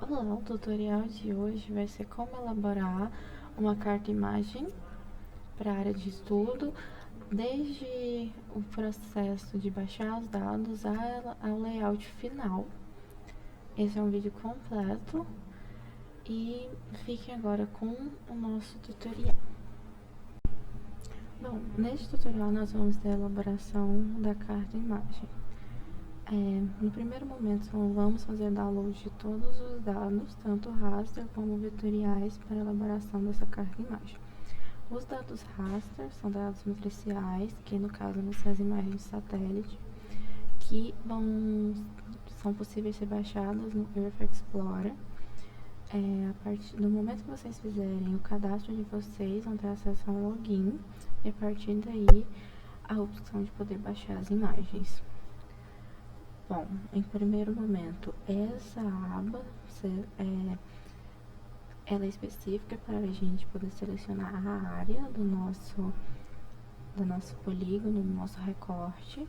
Olá, o tutorial de hoje vai ser como elaborar uma carta-imagem para a área de estudo, desde o processo de baixar os dados ao layout final. Esse é um vídeo completo e fiquem agora com o nosso tutorial. Bom, neste tutorial nós vamos ter a elaboração da carta-imagem. No primeiro momento, vamos fazer download de todos os dados, tanto raster como vetoriais, para a elaboração dessa carta-imagem. Os dados raster são dados matriciais, que no caso vão ser as imagens de satélite, que são possíveis ser baixadas no Earth Explorer. A partir do momento que vocês fizerem o cadastro de vocês, vão ter acesso a um login, e a partir daí a opção de poder baixar as imagens. Bom, em primeiro momento, essa aba ela é específica para a gente poder selecionar a área do nosso polígono, do nosso recorte.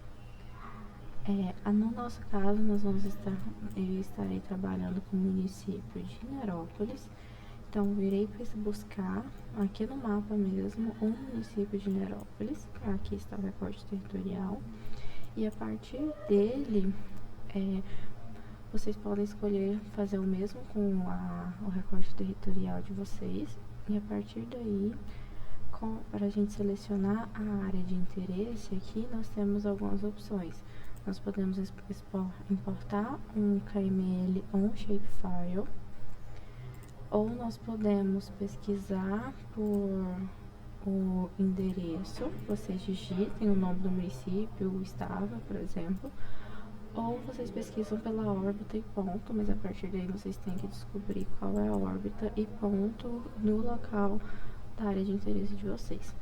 No nosso caso, eu estarei trabalhando com o município de Nerópolis. Então, virei buscar aqui no mapa mesmo o município de Nerópolis. Aqui está o recorte territorial. E a partir dele, vocês podem escolher fazer o mesmo com o recorte territorial de vocês. E a partir daí, para a gente selecionar a área de interesse, aqui nós temos algumas opções. Nós podemos importar um KML ou um shapefile, ou nós podemos pesquisar por o endereço, vocês digitem o nome do município, o estado, por exemplo, ou vocês pesquisam pela órbita e ponto, mas a partir daí vocês têm que descobrir qual é a órbita e ponto no local da área de interesse de vocês.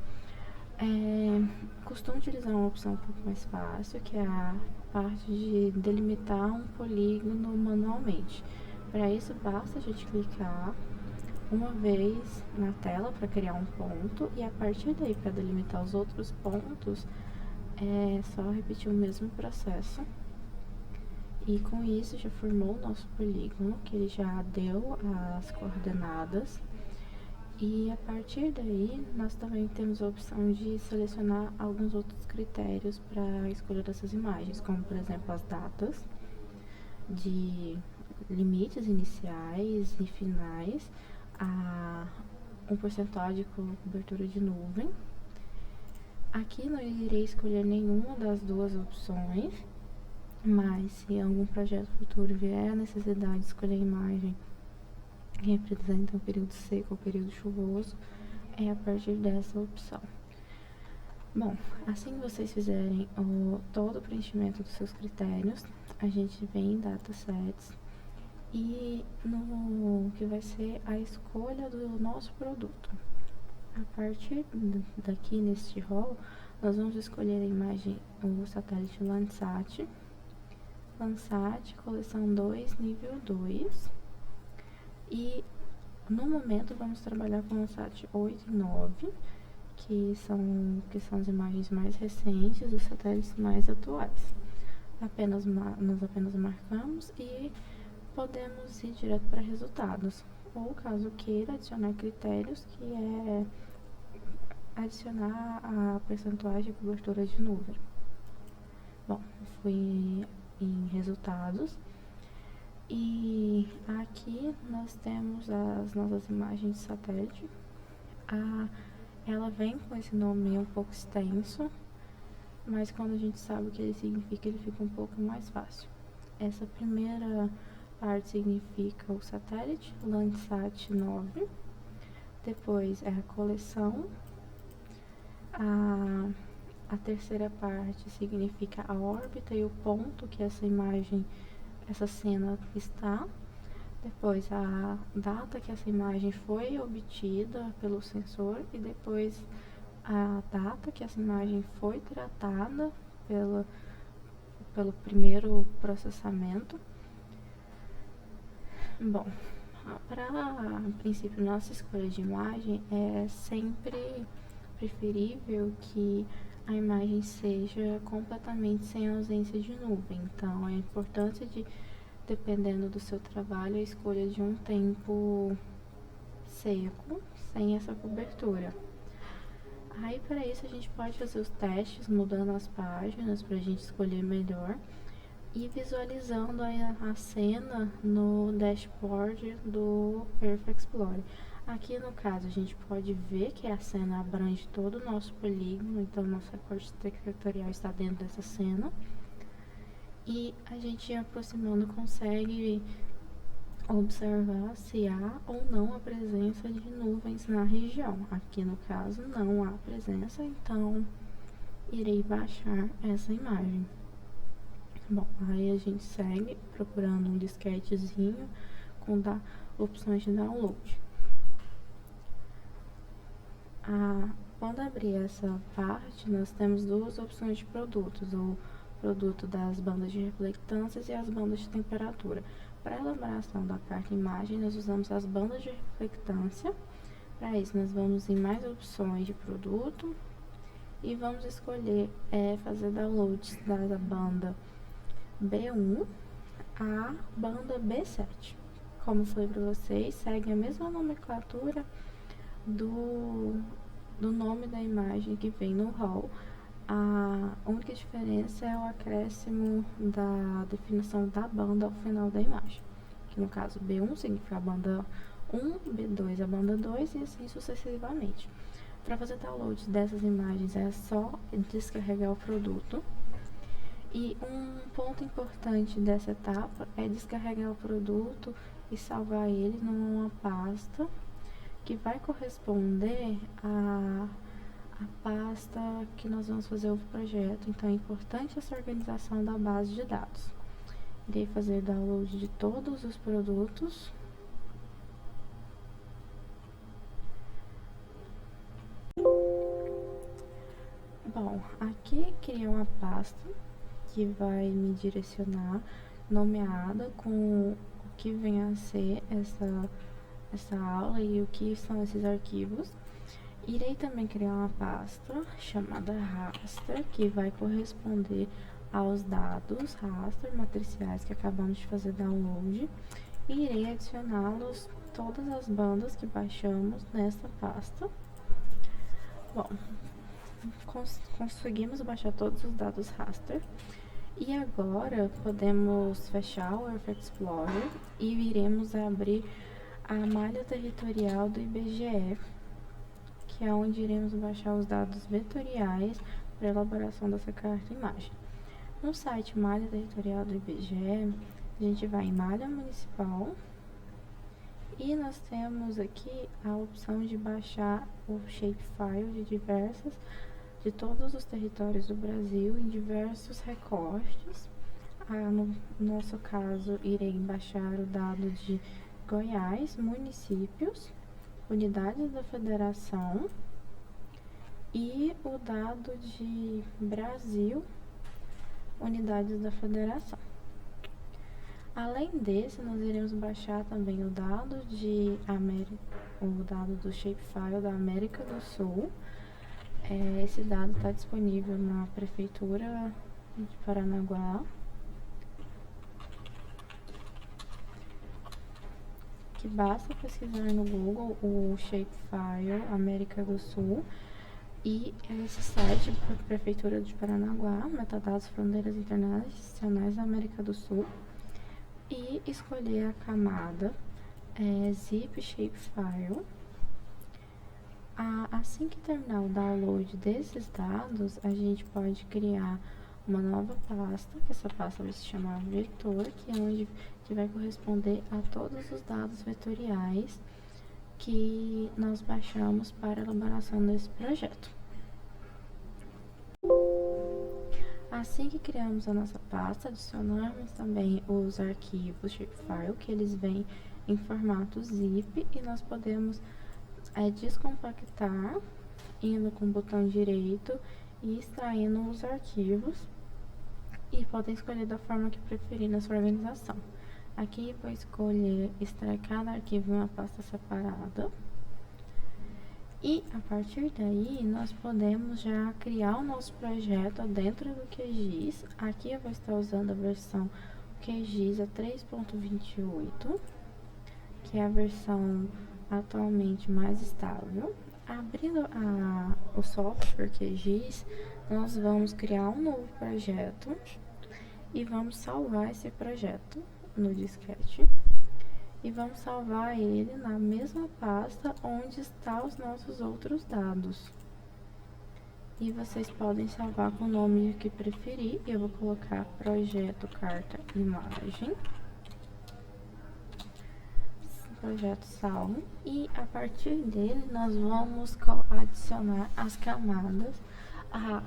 Costumo utilizar uma opção um pouco mais fácil, que é a parte de delimitar um polígono manualmente. Para isso, basta a gente clicar uma vez na tela para criar um ponto, e a partir daí, para delimitar os outros pontos, é só repetir o mesmo processo. E com isso já formou o nosso polígono, que ele já deu as coordenadas. E a partir daí, nós também temos a opção de selecionar alguns outros critérios para a escolha dessas imagens, como por exemplo as datas de limites iniciais e finais, um percentual de cobertura de nuvem. Aqui não irei escolher nenhuma das duas opções, mas se em algum projeto futuro vier a necessidade de escolher a imagem que representa um período seco ou período chuvoso, é a partir dessa opção. Bom, assim que vocês fizerem todo o preenchimento dos seus critérios, a gente vem em datasets e no que vai ser a escolha do nosso produto. A partir daqui, neste rol, nós vamos escolher a imagem, o satélite Landsat, coleção 2, nível 2. E no momento vamos trabalhar com o Landsat 8 e 9, que são as imagens mais recentes, os satélites mais atuais. Nós apenas marcamos e podemos ir direto para resultados, ou caso queira adicionar critérios, que é adicionar a percentuagem de cobertura de nuvem. Bom, fui em resultados e aqui nós temos as nossas imagens de satélite. Ela vem com esse nome um pouco extenso, mas quando a gente sabe o que ele significa, ele fica um pouco mais fácil. Essa primeira parte significa o satélite Landsat 9, depois é a coleção, a terceira parte significa a órbita e o ponto que essa cena está, depois a data que essa imagem foi obtida pelo sensor e depois a data que essa imagem foi tratada pelo primeiro processamento. Bom, para princípio, nossa escolha de imagem é sempre preferível que a imagem seja completamente sem ausência de nuvem. Então, a importância de dependendo do seu trabalho, a escolha de um tempo seco, sem essa cobertura. Aí, para isso, a gente pode fazer os testes, mudando as páginas, para a gente escolher melhor. E visualizando a cena no dashboard do Perfect Explorer. Aqui no caso a gente pode ver que a cena abrange todo o nosso polígono, então nosso recorte territorial está dentro dessa cena. E a gente aproximando consegue observar se há ou não a presença de nuvens na região. Aqui no caso não há presença, então irei baixar essa imagem. Bom, aí a gente segue procurando um disquetezinho com opções de download. Quando abrir essa parte, nós temos duas opções de produtos, o produto das bandas de reflectâncias e as bandas de temperatura. Para a elaboração da carta imagem, nós usamos as bandas de reflectância. Para isso, nós vamos em mais opções de produto e vamos escolher fazer downloads da banda B1 a banda B7. Como falei para vocês, segue a mesma nomenclatura do nome da imagem que vem no RAW. A única diferença é o acréscimo da definição da banda ao final da imagem, que no caso B1 significa a banda 1, B2 a banda 2 e assim sucessivamente. Para fazer download dessas imagens é só descarregar o produto. E um ponto importante dessa etapa é descarregar o produto e salvar ele numa pasta que vai corresponder à pasta que nós vamos fazer o projeto. Então é importante essa organização da base de dados. Irei fazer download de todos os produtos. Bom, aqui criei uma pasta que vai me direcionar, nomeada com o que vem a ser essa aula e o que são esses arquivos. Irei também criar uma pasta chamada raster, que vai corresponder aos dados raster matriciais que acabamos de fazer download, e irei adicioná-los todas as bandas que baixamos nessa pasta. Bom, conseguimos baixar todos os dados raster. E agora podemos fechar o Perfect Explorer e iremos abrir a malha territorial do IBGE, que é onde iremos baixar os dados vetoriais para elaboração dessa carta imagem. No site malha territorial do IBGE, a gente vai em malha municipal e nós temos aqui a opção de baixar o shapefile de todos os territórios do Brasil em diversos recortes. No nosso caso, irei baixar o dado de Goiás, municípios, unidades da federação e o dado de Brasil, unidades da federação. Além desse, nós iremos baixar também o dado do shapefile da América do Sul. Esse dado está disponível na Prefeitura de Paranaguá. Que basta pesquisar no Google o shapefile América do Sul e esse site, Prefeitura de Paranaguá, metadados fronteiras internacionais da América do Sul, e escolher a camada zip shapefile. Assim que terminar o download desses dados, a gente pode criar uma nova pasta, que essa pasta vai se chamar vetor, que é onde vai corresponder a todos os dados vetoriais que nós baixamos para a elaboração desse projeto. Assim que criamos a nossa pasta, adicionamos também os arquivos shapefile, que eles vêm em formato zip, e nós podemos descompactar indo com o botão direito e extraindo os arquivos, e podem escolher da forma que preferir na sua organização. Aqui vou escolher extrair cada arquivo em uma pasta separada. E a partir daí, nós podemos já criar o nosso projeto dentro do QGIS. Aqui eu vou estar usando a versão QGIS é 3.28, que é a versão atualmente mais estável. Abrindo o software QGIS, nós vamos criar um novo projeto e vamos salvar esse projeto no disquete. E vamos salvar ele na mesma pasta onde estão os nossos outros dados. E vocês podem salvar com o nome que preferir. Eu vou colocar projeto carta imagem. Projeto salvo. E a partir dele nós vamos adicionar as camadas,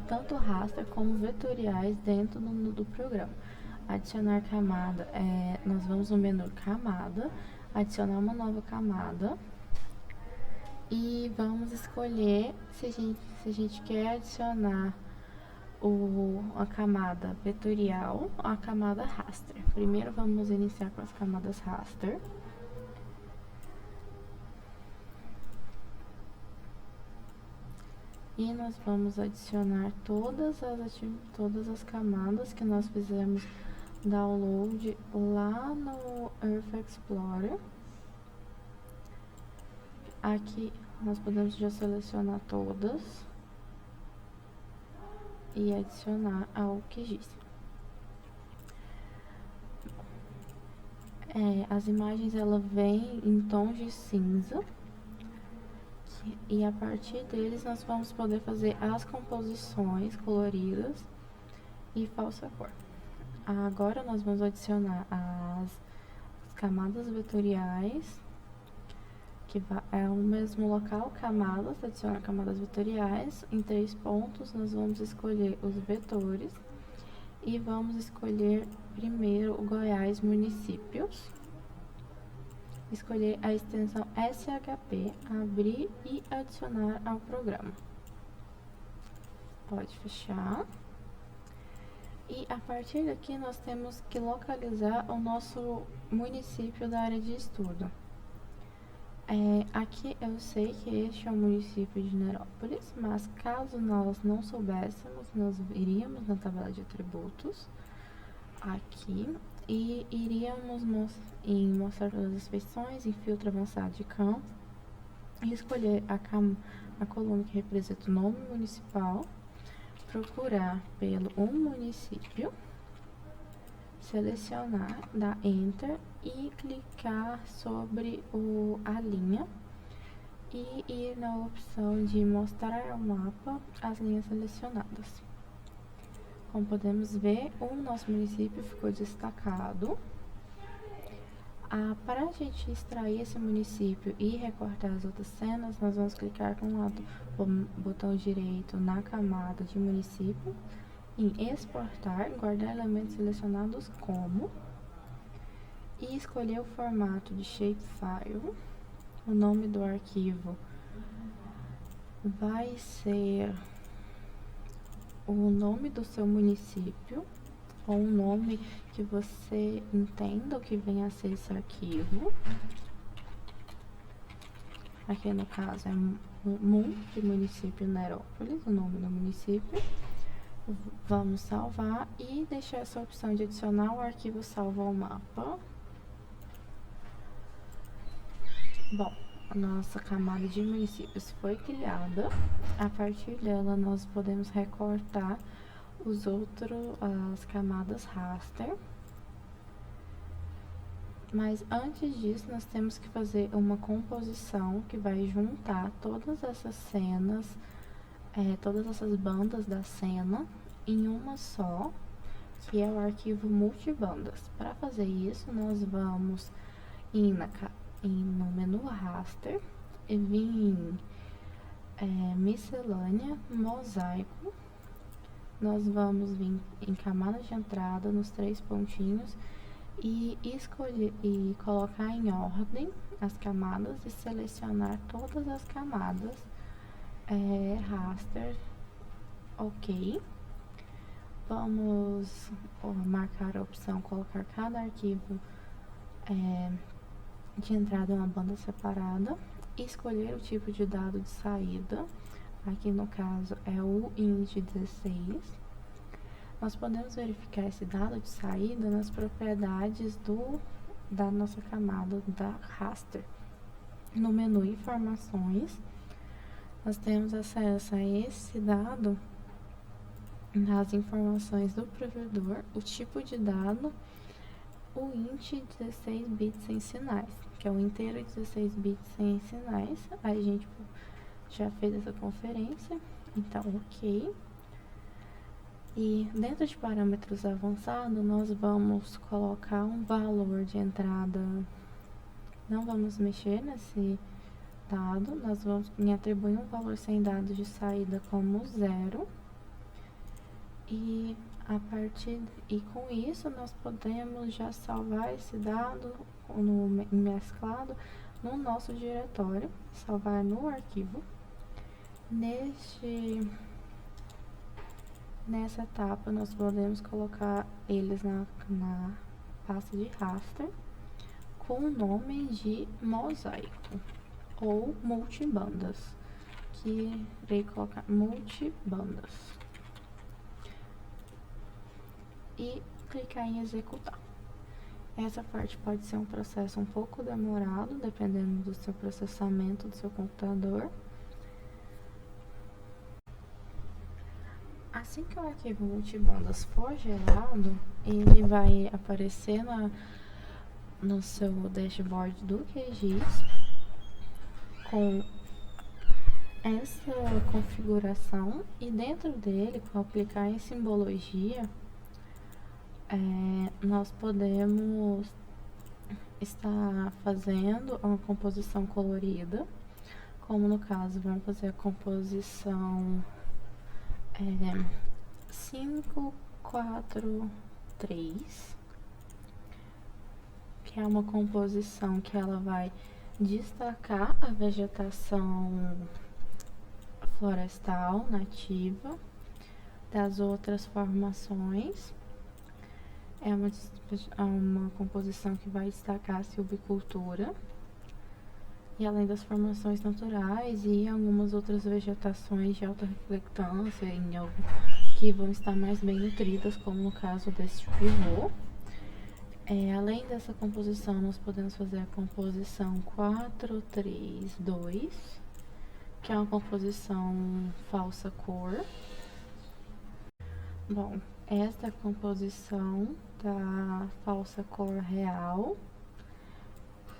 tanto raster como vetoriais dentro do programa. Adicionar camada, nós vamos no menu camada, adicionar uma nova camada e vamos escolher se a gente quer adicionar a camada vetorial ou a camada raster. Primeiro vamos iniciar com as camadas raster. E nós vamos adicionar todas as camadas que nós fizemos download lá no Earth Explorer. Aqui nós podemos já selecionar todas e adicionar ao QGIS. As imagens ela vem em tons de cinza e a partir deles nós vamos poder fazer as composições coloridas e falsa cor. Agora nós vamos adicionar as camadas vetoriais, que é o mesmo local, camadas, adicionar camadas vetoriais. Em 3 pontos nós vamos escolher os vetores e vamos escolher primeiro o Goiás municípios. Escolher a extensão SHP, abrir e adicionar ao programa. Pode fechar. E a partir daqui nós temos que localizar o nosso município da área de estudo. Aqui eu sei que este é o município de Nerópolis, mas caso nós não soubéssemos, nós iríamos na tabela de atributos aqui e iríamos mostrar todas as feições, em filtro avançado de campos e escolher a coluna que representa o nome municipal, procurar pelo município, selecionar, dar Enter e clicar sobre a linha e ir na opção de mostrar ao mapa as linhas selecionadas. Como podemos ver, o nosso município ficou destacado. Para a gente extrair esse município e recortar as outras cenas, nós vamos clicar com o botão direito na camada de município, em exportar, guardar elementos selecionados como, e escolher o formato de shapefile. O nome do arquivo vai ser o nome do seu município, ou um nome que você entenda o que vem a ser esse arquivo. Aqui no caso é MUN, de município Nerópolis, o nome do município. Vamos salvar e deixar essa opção de adicionar o arquivo salvo ao mapa. Bom, a nossa camada de municípios foi criada. A partir dela nós podemos recortar as camadas raster. Mas antes disso nós temos que fazer uma composição que vai juntar todas essas cenas, todas essas bandas da cena em uma só, que é o arquivo multibandas. Para fazer isso nós vamos ir no menu raster e vir em miscelânea, mosaico. Nós vamos vir em camada de entrada nos 3 pontinhos e escolher e colocar em ordem as camadas e selecionar todas as camadas, raster, ok. Vamos marcar a opção colocar cada arquivo de entrada em uma banda separada e escolher o tipo de dado de saída. Aqui no caso é o int16. nós podemos verificar esse dado de saída nas propriedades da nossa camada da raster. No menu Informações, nós temos acesso a esse dado nas informações do provedor, o tipo de dado, o int 16 bits sem sinais, que é o inteiro 16 bits sem sinais. A gente já fez essa conferência, então ok. E dentro de parâmetros avançados, nós vamos colocar um valor de entrada, não vamos mexer nesse dado, nós vamos atribuir um valor sem dados de saída como 0. E com isso nós podemos já salvar esse dado mesclado no nosso diretório, salvar no arquivo. Nessa etapa nós podemos colocar eles na pasta de raster com o nome de mosaico ou multibandas, que irei colocar multibandas. E clicar em executar. Essa parte pode ser um processo um pouco demorado, dependendo do seu processamento do seu computador. Assim que o arquivo multibandas for gerado, ele vai aparecer no seu dashboard do QGIS com essa configuração, e dentro dele, ao clicar em simbologia, nós podemos estar fazendo uma composição colorida, como no caso vamos fazer a composição 5, 4, 3, que é uma composição que ela vai destacar a vegetação florestal nativa das outras formações. É uma composição que vai destacar a silvicultura, e além das formações naturais e algumas outras vegetações de alta reflectância que vão estar mais bem nutridas, como no caso desse pivô. Além dessa composição, nós podemos fazer a composição 4, 3, 2, que é uma composição falsa cor. Bom, esta composição da falsa cor real,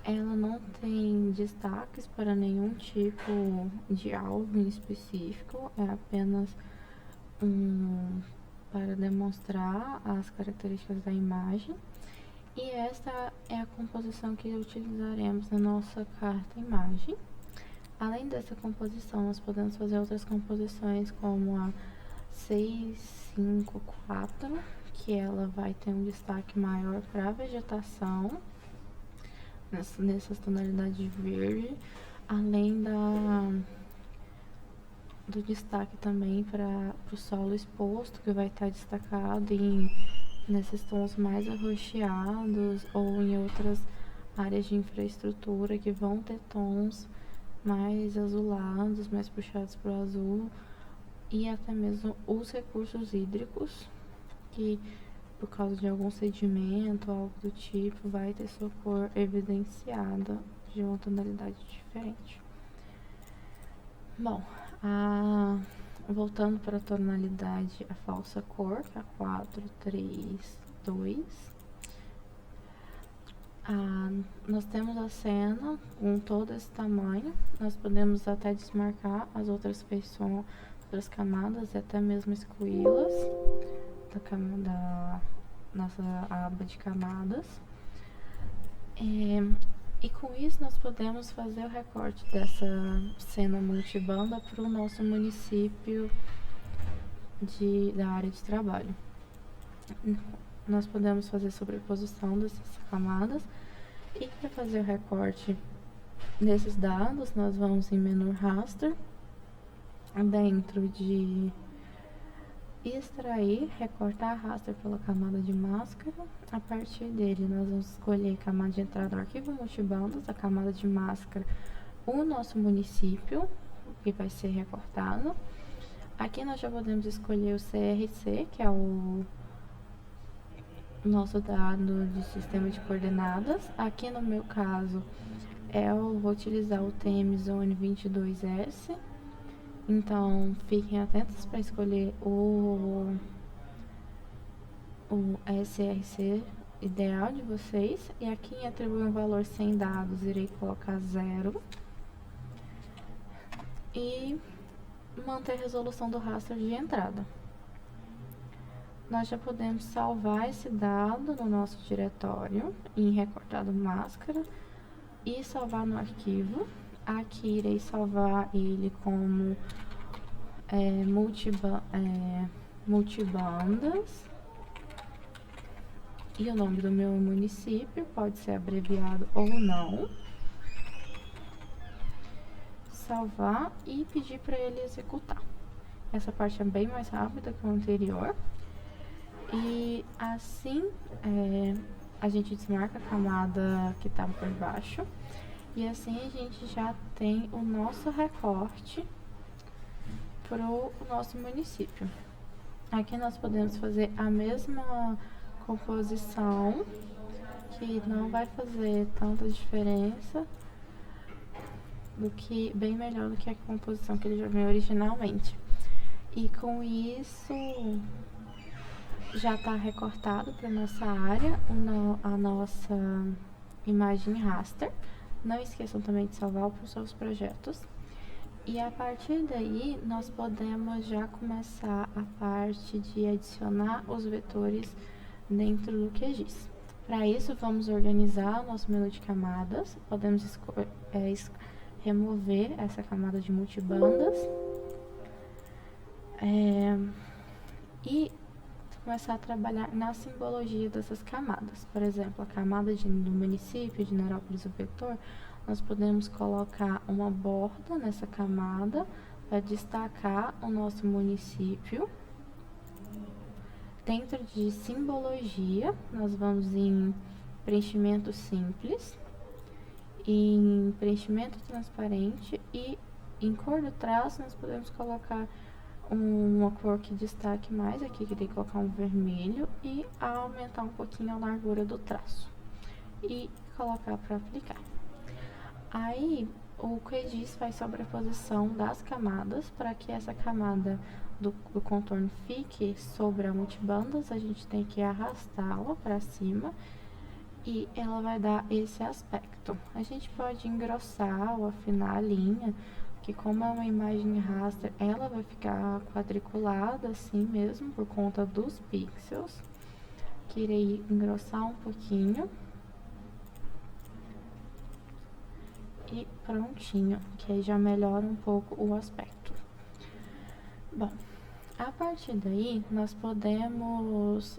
ela não tem destaques para nenhum tipo de alvo em específico, é apenas para demonstrar as características da imagem. E esta é a composição que utilizaremos na nossa carta imagem. Além dessa composição, nós podemos fazer outras composições como a 654, que ela vai ter um destaque maior para a vegetação, nessas tonalidades de verde, além do destaque também para o solo exposto, que vai estar destacado nesses tons mais arroxeados, ou em outras áreas de infraestrutura que vão ter tons mais azulados, mais puxados para o azul, e até mesmo os recursos hídricos, que por causa de algum sedimento ou algo do tipo, vai ter sua cor evidenciada de uma tonalidade diferente. Bom, voltando para a tonalidade, a falsa cor, que é a 4, 3, 2. Nós temos a cena com todo esse tamanho. Nós podemos até desmarcar as outras feições, outras camadas, e até mesmo excluí-las da nossa aba de camadas. E com isso nós podemos fazer o recorte dessa cena multibanda para o nosso município da área de trabalho. Nós podemos fazer sobreposição dessas camadas, e para fazer o recorte desses dados, nós vamos em menu raster, dentro de extrair, recortar raster pela camada de máscara. A partir dele nós vamos escolher a camada de entrada do arquivo multibandas, a camada de máscara, o nosso município, que vai ser recortado. Aqui nós já podemos escolher o CRC, que é o nosso dado de sistema de coordenadas. Aqui no meu caso, eu vou utilizar o TM Zone 22S. Então, fiquem atentos para escolher o SRC ideal de vocês. E aqui em atribuir um valor sem dados, irei colocar 0. E manter a resolução do raster de entrada. Nós já podemos salvar esse dado no nosso diretório em recortado máscara e salvar no arquivo. Aqui irei salvar ele como multibandas e o nome do meu município pode ser abreviado ou não. Salvar e pedir para ele executar. Essa parte é bem mais rápida que o anterior. E assim a gente desmarca a camada que está por baixo. E assim a gente já tem o nosso recorte para o nosso município. Aqui nós podemos fazer a mesma composição, que não vai fazer tanta diferença, bem melhor do que a composição que ele já veio originalmente. E com isso já está recortado para nossa área a nossa imagem raster. Não esqueçam também de salvar para os seus projetos. E a partir daí nós podemos já começar a parte de adicionar os vetores dentro do QGIS. Para isso vamos organizar o nosso menu de camadas. Podemos remover essa camada de multibandas e começar a trabalhar na simbologia dessas camadas. Por exemplo, a camada do município de Nerópolis, o vetor, nós podemos colocar uma borda nessa camada para destacar o nosso município. Dentro de simbologia, nós vamos em preenchimento simples, em preenchimento transparente e em cor do traço nós podemos colocar uma cor que destaque mais, aqui eu irei colocar um vermelho e aumentar um pouquinho a largura do traço e colocar para aplicar. Aí o QGIS faz sobreposição das camadas para que essa camada do contorno fique sobre a multibandas, a gente tem que arrastá-la para cima e ela vai dar esse aspecto. A gente pode engrossar ou afinar a linha, que como é uma imagem raster, ela vai ficar quadriculada assim mesmo, por conta dos pixels, que irei engrossar um pouquinho. E prontinho, que aí já melhora um pouco o aspecto. Bom, a partir daí, nós podemos,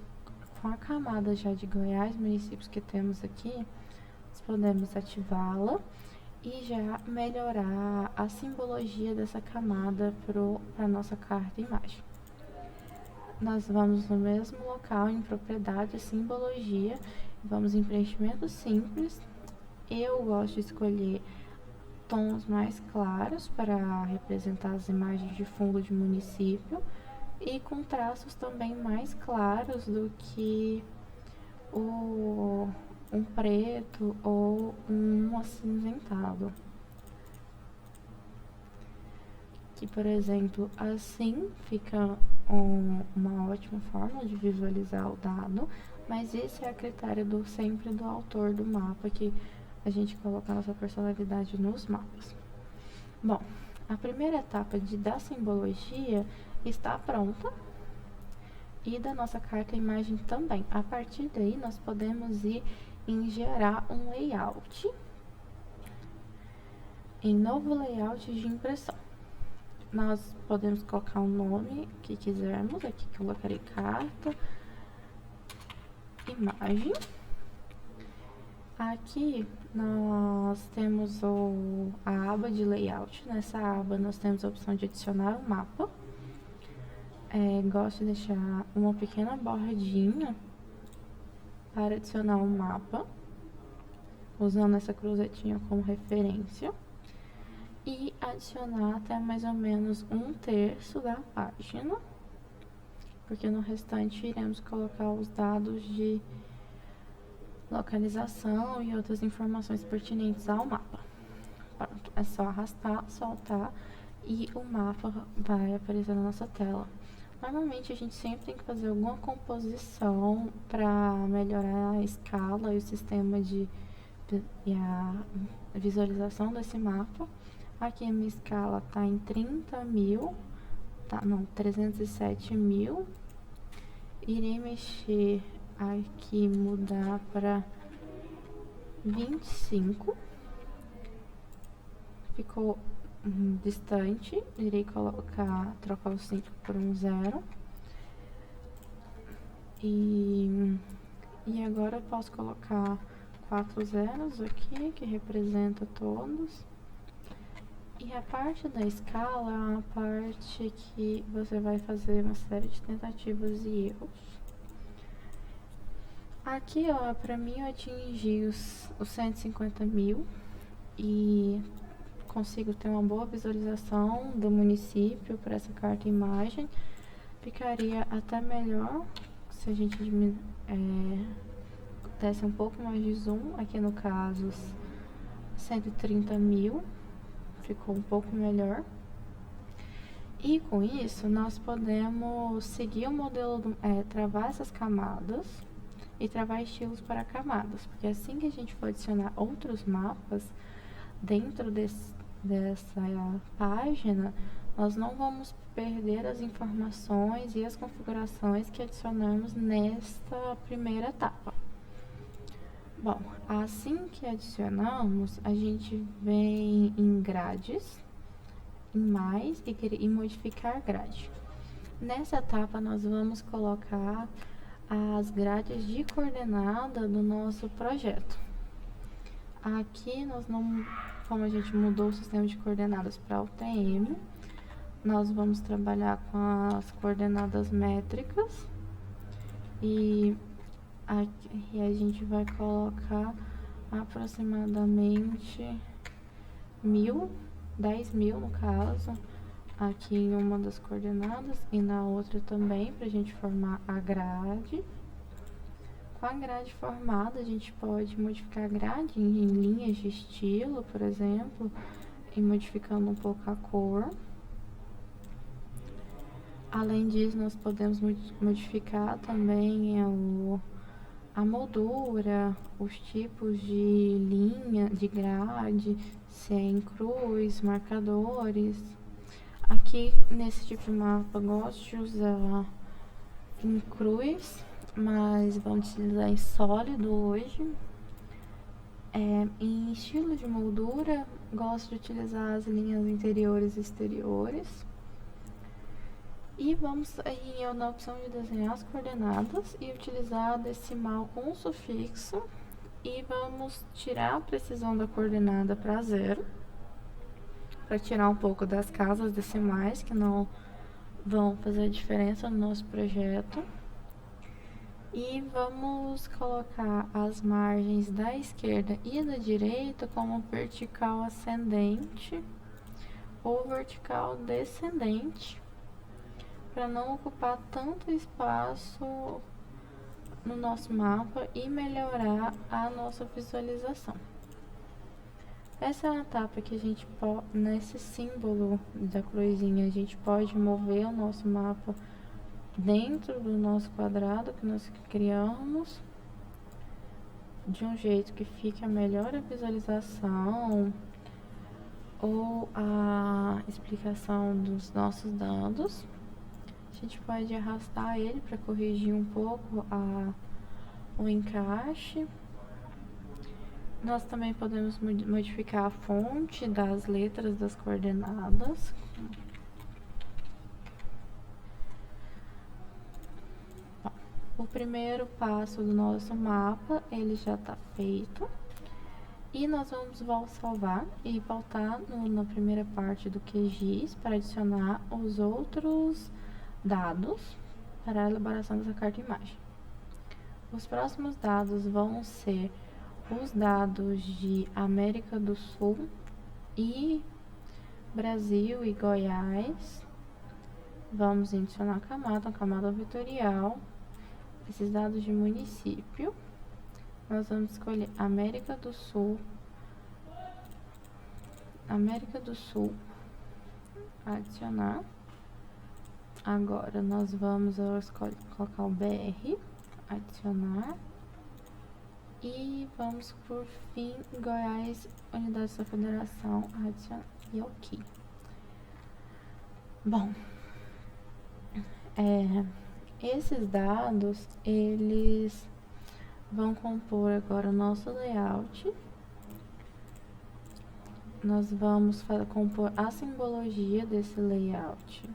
com a camada já de Goiás, municípios que temos aqui, nós podemos ativá-la e já melhorar a simbologia dessa camada para a nossa carta imagem. Nós vamos no mesmo local, em propriedade, simbologia, vamos em preenchimento simples. Eu gosto de escolher tons mais claros para representar as imagens de fundo de município e com traços também mais claros do que um preto ou um acinzentado. Que, por exemplo, assim fica uma ótima forma de visualizar o dado, mas esse é a critério sempre do autor do mapa, que a gente coloca a nossa personalidade nos mapas. Bom, a primeira etapa da simbologia está pronta e da nossa carta imagem também. A partir daí, nós podemos ir em gerar um layout, em novo layout de impressão. Nós podemos colocar o nome que quisermos, aqui colocarei carta, imagem. Aqui nós temos a aba de layout. Nessa aba nós temos a opção de adicionar um mapa. Gosto de deixar uma pequena bordinha para adicionar um mapa, usando essa cruzetinha como referência. e adicionar até mais ou menos 1/3 da página, porque no restante iremos colocar os dados de localização e outras informações pertinentes ao mapa. Pronto, é só arrastar, soltar e o mapa vai aparecer na nossa tela. Normalmente a gente sempre tem que fazer alguma composição para melhorar a escala e o sistema e a visualização desse mapa. Aqui a minha escala está em 30.000, tá, não, 307.000. Irei mexer aqui, mudar para 25. Ficou distante, irei trocar o 5 por um 0. E agora eu posso colocar 4 zeros aqui, que representa todos. E a parte da escala é a parte que você vai fazer uma série de tentativas e erros. Aqui, ó, pra mim eu atingi os 150.000 e consigo ter uma boa visualização do município para essa carta imagem. Ficaria até melhor se a gente desse um pouco mais de zoom, aqui no caso 130.000, ficou um pouco melhor. E com isso nós podemos seguir o modelo, travar essas camadas e travar estilos para camadas, porque assim que a gente for adicionar outros mapas dentro dessa página, nós não vamos perder as informações e as configurações que adicionamos nesta primeira etapa. Bom, assim que adicionamos, a gente vem em grades, em mais e modificar grade. Nessa etapa nós vamos colocar as grades de coordenada do nosso projeto. Aqui como a gente mudou o sistema de coordenadas para UTM, nós vamos trabalhar com as coordenadas métricas e aqui a gente vai colocar aproximadamente 10.000 no caso, aqui em uma das coordenadas e na outra também, para a gente formar a grade. Com a grade formada, a gente pode modificar a grade em linhas de estilo, por exemplo, e modificando um pouco a cor. Além disso, nós podemos modificar também a moldura, os tipos de linha, de grade, se é em cruz, marcadores. Aqui, nesse tipo de mapa, eu gosto de usar em cruz, mas vamos utilizar em sólido hoje. Em estilo de moldura, gosto de utilizar as linhas interiores e exteriores. E vamos aí na opção de desenhar as coordenadas e utilizar a decimal com sufixo. E vamos tirar a precisão da coordenada para 0, para tirar um pouco das casas decimais que não vão fazer diferença no nosso projeto. E vamos colocar as margens da esquerda e da direita como vertical ascendente ou vertical descendente, para não ocupar tanto espaço no nosso mapa e melhorar a nossa visualização. Essa é a etapa que a gente pode, nesse símbolo da cruzinha, a gente pode mover o nosso mapa dentro do nosso quadrado que nós criamos, de um jeito que fique a melhor a visualização ou a explicação dos nossos dados. A gente pode arrastar ele para corrigir um pouco o encaixe. Nós também podemos modificar a fonte das letras das coordenadas. Bom, o primeiro passo do nosso mapa, ele já está feito. E nós vamos salvar e voltar na primeira parte do QGIS para adicionar os outros dados para a elaboração dessa carta imagem. Os próximos dados vão ser os dados de América do Sul e Brasil e Goiás. Vamos adicionar a camada vetorial. Esses dados de município. Nós vamos escolher América do Sul. América do Sul. Adicionar. Agora, nós vamos colocar o BR. Adicionar. E vamos, por fim, Goiás, Unidade da Federação, adicionar. E OK. Bom, esses dados, eles vão compor agora o nosso layout. Nós vamos compor a simbologia desse layout.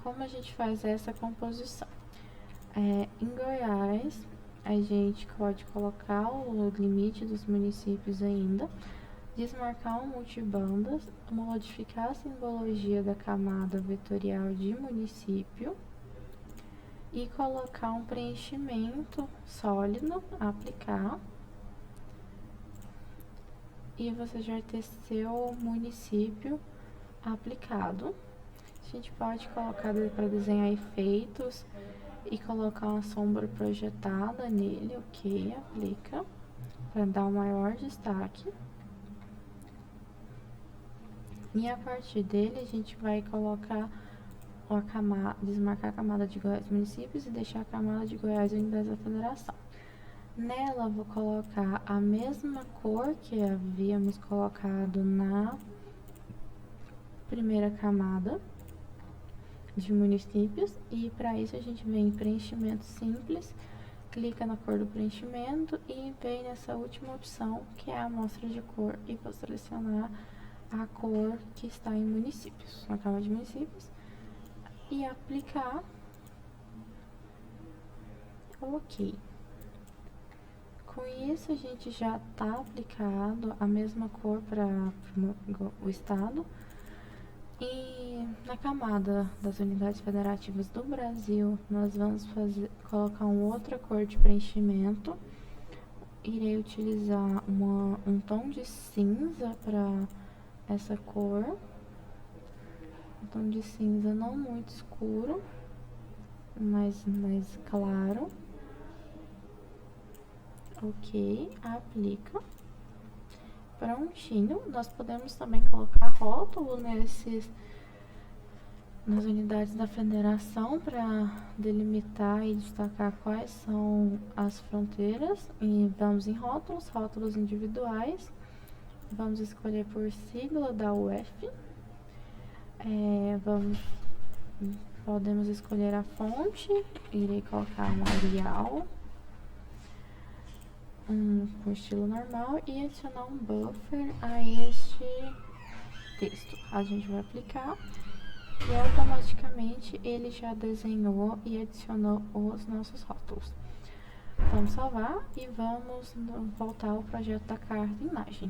Como a gente faz essa composição? Em Goiás, a gente pode colocar o limite dos municípios ainda, desmarcar um multibandas, modificar a simbologia da camada vetorial de município e colocar um preenchimento sólido, aplicar, e você já vai ter seu município aplicado. A gente pode colocar para desenhar efeitos e colocar uma sombra projetada nele, OK, aplica, para dar um maior destaque. E a partir dele a gente vai colocar a camada, desmarcar a camada de Goiás municípios e deixar a camada de Goiás Unidade da Federação. Nela vou colocar a mesma cor que havíamos colocado na primeira camada de municípios, e para isso a gente vem em preenchimento simples, clica na cor do preenchimento e vem nessa última opção que é a amostra de cor, e vou selecionar a cor que está em municípios, na camada de municípios, e aplicar. OK. Com isso a gente já está aplicado a mesma cor para o estado. E na camada das unidades federativas do Brasil, nós vamos colocar uma outra cor de preenchimento. Irei utilizar um tom de cinza para essa cor. Um tom de cinza não muito escuro, mas mais claro. OK, aplica. Prontinho. Nós podemos também colocar rótulo nas unidades da federação para delimitar e destacar quais são as fronteiras. E vamos em rótulos individuais. Vamos escolher por sigla da UF. Podemos escolher a fonte. Irei colocar um Arial com estilo normal e adicionar um buffer a este texto. A gente vai aplicar e automaticamente ele já desenhou e adicionou os nossos rótulos. Vamos salvar e vamos voltar ao projeto da carta imagem.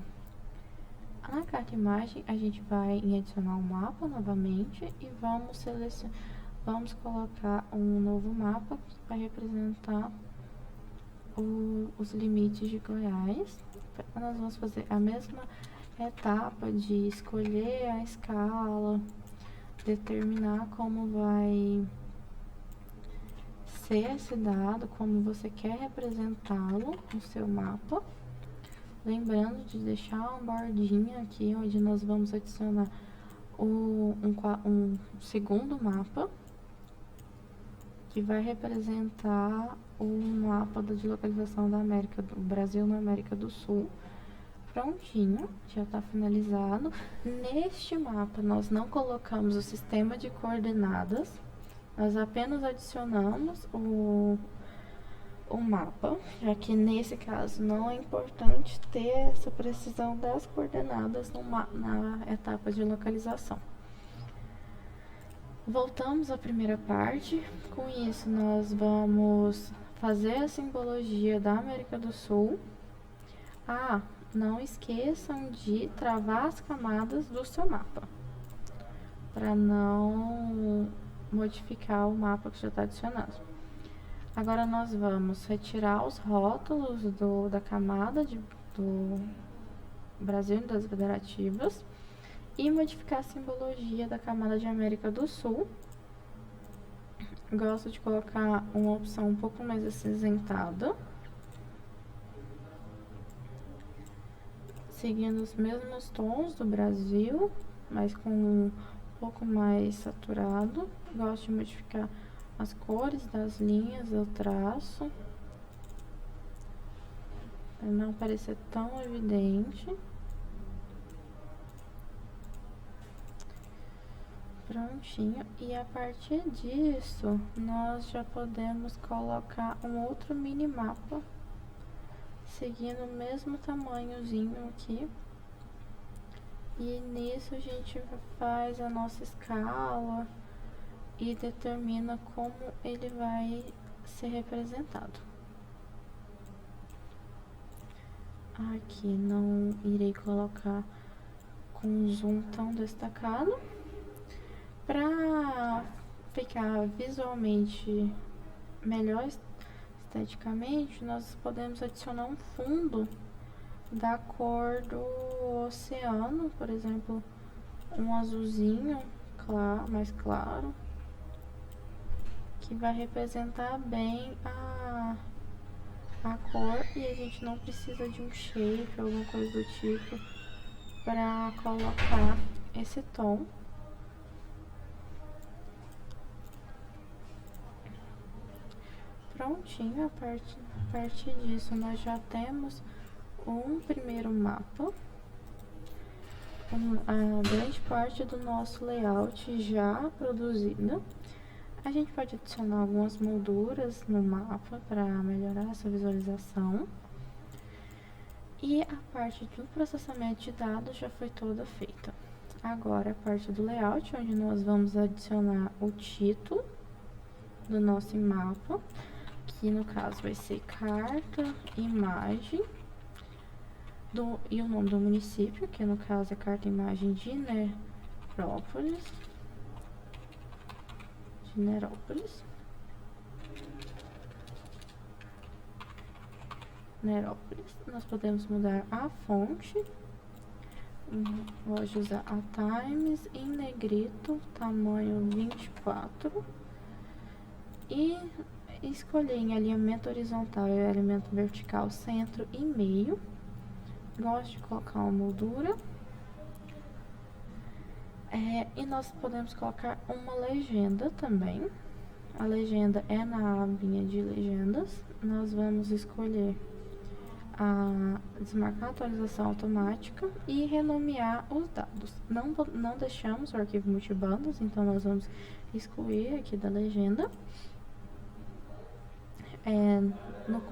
Na carta imagem a gente vai adicionar um mapa novamente e vamos colocar um novo mapa que vai representar os limites de Goiás. Nós vamos fazer a mesma etapa de escolher a escala, determinar como vai ser esse dado, como você quer representá-lo no seu mapa. Lembrando de deixar uma bordinha aqui onde nós vamos adicionar um segundo mapa que vai representar o mapa de localização do Brasil na América do Sul. Prontinho, já está finalizado. Neste mapa nós não colocamos o sistema de coordenadas, nós apenas adicionamos o mapa, já que nesse caso não é importante ter essa precisão das coordenadas na etapa de localização. Voltamos à primeira parte. Com isso nós vamos fazer a simbologia da América do Sul. Não esqueçam de travar as camadas do seu mapa, para não modificar o mapa que já está adicionado. Agora nós vamos retirar os rótulos da camada do Brasil e das federativas e modificar a simbologia da camada de América do Sul. Gosto de colocar uma opção um pouco mais acinzentada, seguindo os mesmos tons do Brasil, mas com um pouco mais saturado. Gosto de modificar as cores das linhas do traço, para não parecer tão evidente. Prontinho, e a partir disso nós já podemos colocar um outro mini mapa seguindo o mesmo tamanhozinho aqui, e nisso a gente faz a nossa escala e determina como ele vai ser representado. Aqui não irei colocar com zoom tão destacado. Para ficar visualmente melhor esteticamente, nós podemos adicionar um fundo da cor do oceano, por exemplo, um azulzinho mais claro, que vai representar bem a cor, e a gente não precisa de um shape ou alguma coisa do tipo para colocar esse tom. Prontinho, a partir disso nós já temos um primeiro mapa, a grande parte do nosso layout já produzida. A gente pode adicionar algumas molduras no mapa para melhorar essa visualização. E a parte do processamento de dados já foi toda feita. Agora a parte do layout, onde nós vamos adicionar o título do nosso mapa, que no caso vai ser carta, imagem, e o nome do município, que no caso é carta imagem de Nerópolis. Nós podemos mudar a fonte. Vou usar a Times em negrito, tamanho 24. E escolher em alinhamento horizontal e alinhamento vertical, centro e meio. Gosto de colocar uma moldura. E nós podemos colocar uma legenda também. A legenda é na abinha de legendas. Nós vamos escolher desmarcar a atualização automática e renomear os dados. Não deixamos o arquivo multibandas, então nós vamos excluir aqui da legenda.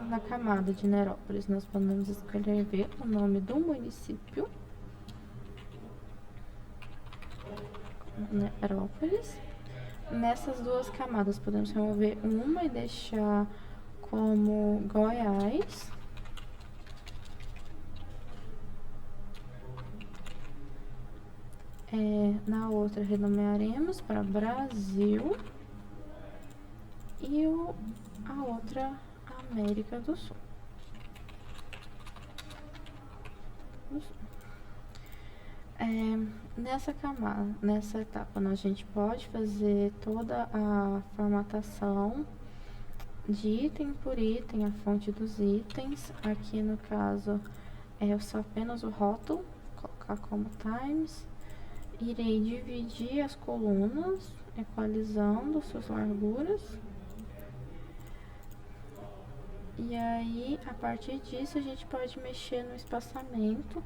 Na camada de Nerópolis, nós podemos escrever o nome do município, Nerópolis. Nessas duas camadas, podemos remover uma e deixar como Goiás. Na outra, renomearemos para Brasil. E a outra, América do Sul. Nessa etapa, a gente pode fazer toda a formatação de item por item, a fonte dos itens. Aqui no caso é só apenas o rótulo, vou colocar como Times. Irei dividir as colunas, equalizando suas larguras. E aí, a partir disso, a gente pode mexer no espaçamento.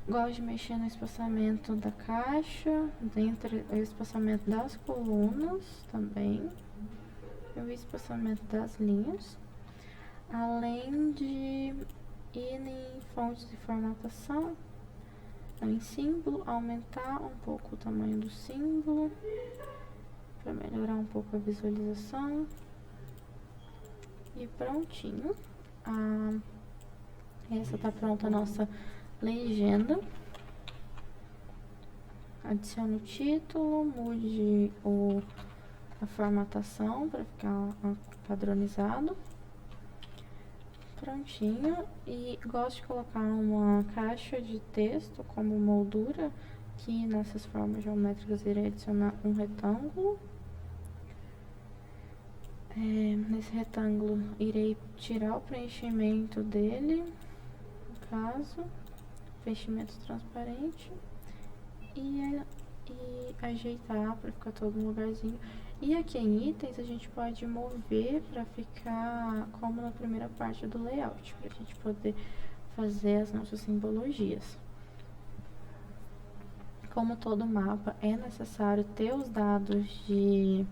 Gosto de mexer no espaçamento da caixa, dentro do espaçamento das colunas também, e o espaçamento das linhas, além de ir em fontes de formatação, em símbolo, aumentar um pouco o tamanho do símbolo, para melhorar um pouco a visualização. E prontinho. Essa tá pronta a nossa legenda. Adicione o título, mude a formatação para ficar padronizado. Prontinho. E gosto de colocar uma caixa de texto como moldura Aqui nessas formas geométricas irei adicionar um retângulo. Nesse retângulo irei tirar o preenchimento dele, no caso, preenchimento transparente, e ajeitar para ficar todo no lugarzinho. E aqui em itens a gente pode mover para ficar como na primeira parte do layout, para a gente poder fazer as nossas simbologias. Como todo mapa, é necessário ter os dados que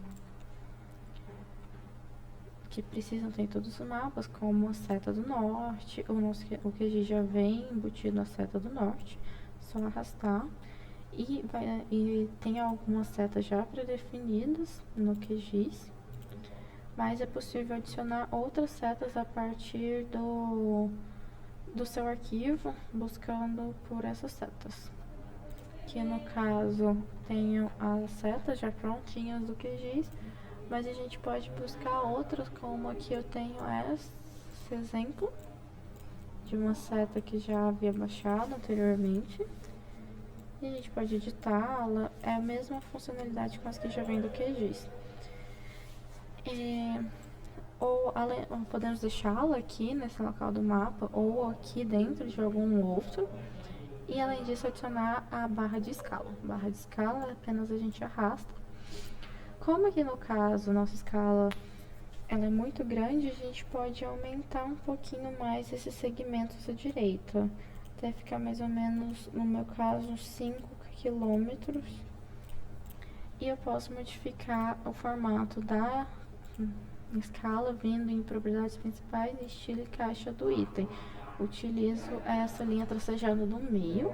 precisam ter em todos os mapas, como a seta do norte, o QGIS já vem embutido na seta do norte, só arrastar. E tem algumas setas já pré-definidas no QGIS, mas é possível adicionar outras setas a partir do seu arquivo, buscando por essas setas. Que no caso tenho as setas já prontinhas do QGIS, mas a gente pode buscar outras, como aqui eu tenho esse exemplo de uma seta que já havia baixado anteriormente. E a gente pode editá-la, é a mesma funcionalidade com as que já vem do QGIS. Ou podemos deixá-la aqui nesse local do mapa, ou aqui dentro de algum outro. E além disso, adicionar a barra de escala. Barra de escala, apenas a gente arrasta. Como aqui no caso, nossa escala ela é muito grande, a gente pode aumentar um pouquinho mais esses segmentos à direita. Até ficar mais ou menos, no meu caso, uns 5 quilômetros. E eu posso modificar o formato da escala vindo em propriedades principais, estilo e caixa do item. Utilizo essa linha tracejada do meio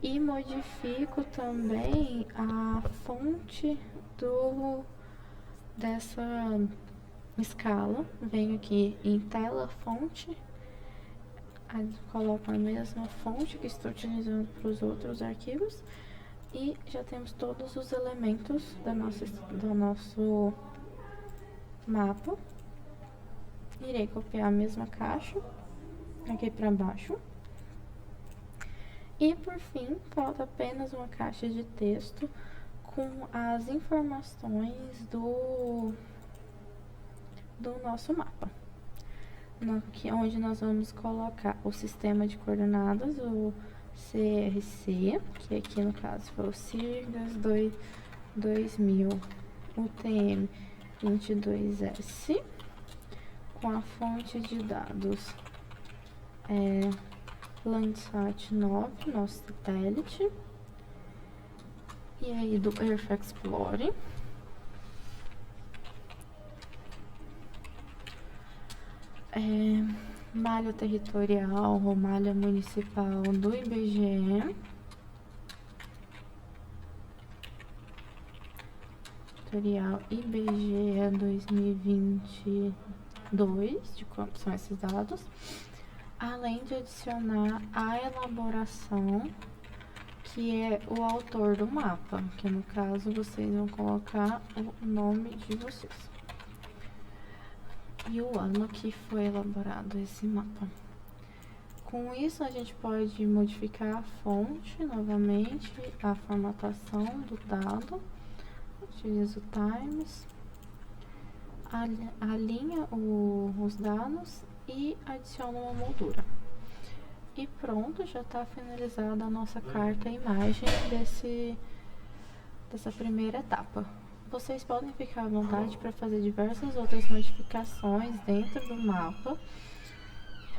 e modifico também a fonte dessa escala. Venho aqui em tela, fonte, coloco a mesma fonte que estou utilizando para os outros arquivos e já temos todos os elementos do nosso mapa. Irei copiar a mesma caixa aqui para baixo. E por fim, falta apenas uma caixa de texto com as informações do nosso mapa. Onde nós vamos colocar o sistema de coordenadas, o CRC, que aqui no caso foi o CIRGAS 2000, UTM 22S, com a fonte de dados Landsat 9, nosso satélite, e aí do Earth Explorer. Malha territorial ou malha municipal do IBGE. Territorial IBGE 2022, de quanto são esses dados. Além de adicionar a elaboração, que é o autor do mapa, que no caso vocês vão colocar o nome de vocês e o ano que foi elaborado esse mapa. Com isso a gente pode modificar a fonte novamente, a formatação do dado, utiliza o Times, alinha os dados e adiciona uma moldura. E pronto, já está finalizada a nossa carta e imagem dessa primeira etapa. Vocês podem ficar à vontade para fazer diversas outras modificações dentro do mapa.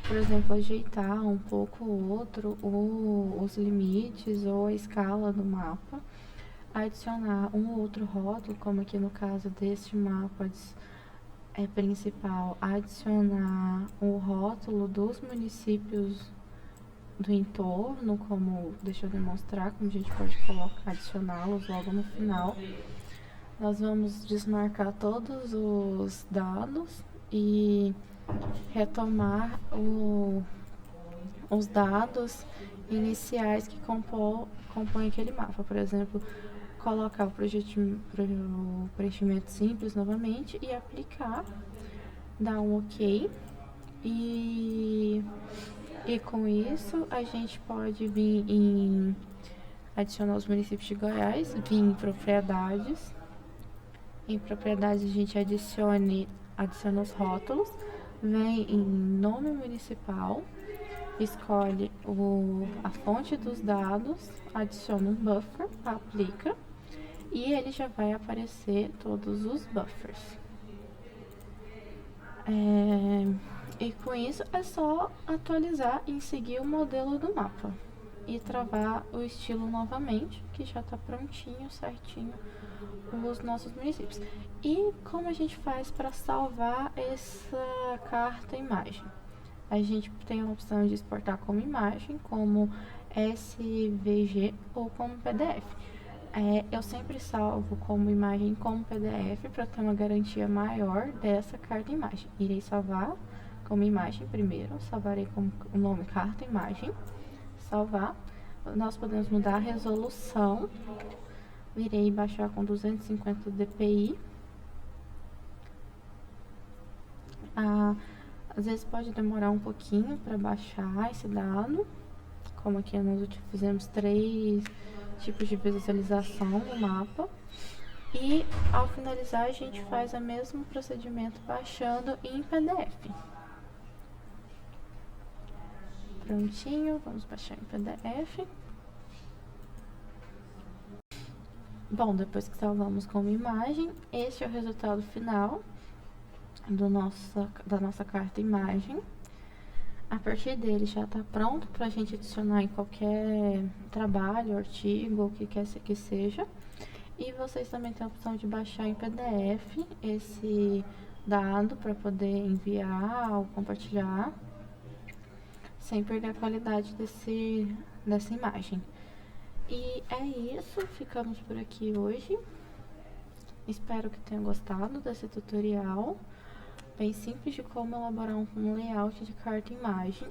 Por exemplo, ajeitar um pouco os limites ou a escala do mapa. Adicionar um ou outro rótulo, como aqui no caso deste mapa principal, adicionar o rótulo dos municípios do entorno, deixa eu demonstrar como a gente pode adicioná-los logo no final. Nós vamos desmarcar todos os dados e retomar os dados iniciais que compõem aquele mapa. Por exemplo, colocar o preenchimento simples novamente e aplicar, dar um OK. E com isso a gente pode vir em adicionar os municípios de Goiás, vir em propriedades. Em propriedades a gente adiciona os rótulos, vem em nome municipal, escolhe a fonte dos dados, adiciona um buffer, aplica e ele já vai aparecer todos os buffers. E com isso é só atualizar e seguir o modelo do mapa e travar o estilo novamente, que já está prontinho, certinho, os nossos municípios. E como a gente faz para salvar essa carta imagem? A gente tem a opção de exportar como imagem, como SVG ou como PDF. Eu sempre salvo como imagem como PDF para ter uma garantia maior dessa carta imagem. Irei salvar como imagem primeiro, salvarei com o nome carta imagem, salvar. Nós podemos mudar a resolução, irei baixar com 250 dpi. Às vezes pode demorar um pouquinho para baixar esse dado, como aqui nós fizemos 3 tipos de visualização no mapa. E ao finalizar a gente faz o mesmo procedimento baixando em PDF. Prontinho, vamos baixar em PDF. Bom, depois que salvamos como imagem, este é o resultado final da nossa carta imagem. A partir dele já está pronto para a gente adicionar em qualquer trabalho, artigo, o que quer que seja. E vocês também têm a opção de baixar em PDF esse dado para poder enviar ou compartilhar, sem perder a qualidade dessa imagem. E é isso, ficamos por aqui hoje. Espero que tenham gostado desse tutorial bem simples de como elaborar um layout de carta imagem.